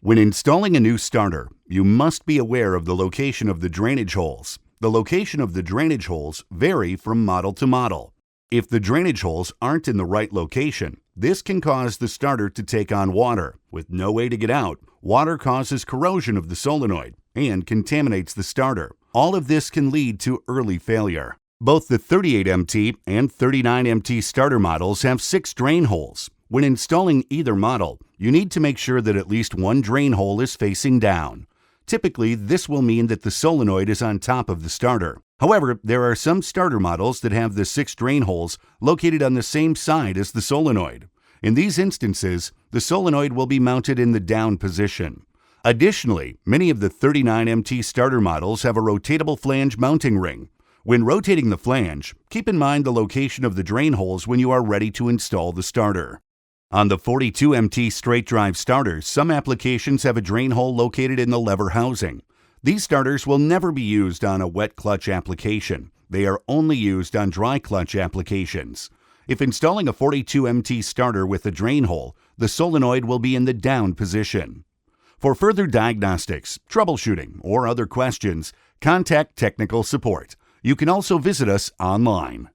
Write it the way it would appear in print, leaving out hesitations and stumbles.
When installing a new starter, you must be aware of the location of the drainage holes. The location of the drainage holes vary from model to model. If the drainage holes aren't in the right location, this can cause the starter to take on water. With no way to get out, water causes corrosion of the solenoid and contaminates the starter. All of this can lead to early failure. Both the 38MT and 39MT starter models have 6 drain holes. When installing either model, you need to make sure that at least one drain hole is facing down. Typically, this will mean that the solenoid is on top of the starter. However, there are some starter models that have the 6 drain holes located on the same side as the solenoid. In these instances, the solenoid will be mounted in the down position. Additionally, many of the 39MT starter models have a rotatable flange mounting ring. When rotating the flange, keep in mind the location of the drain holes when you are ready to install the starter. On the 42MT straight drive starters, some applications have a drain hole located in the lever housing. These starters will never be used on a wet clutch application. They are only used on dry clutch applications. If installing a 42MT starter with a drain hole, the solenoid will be in the down position. For further diagnostics, troubleshooting, or other questions, contact technical support. You can also visit us online.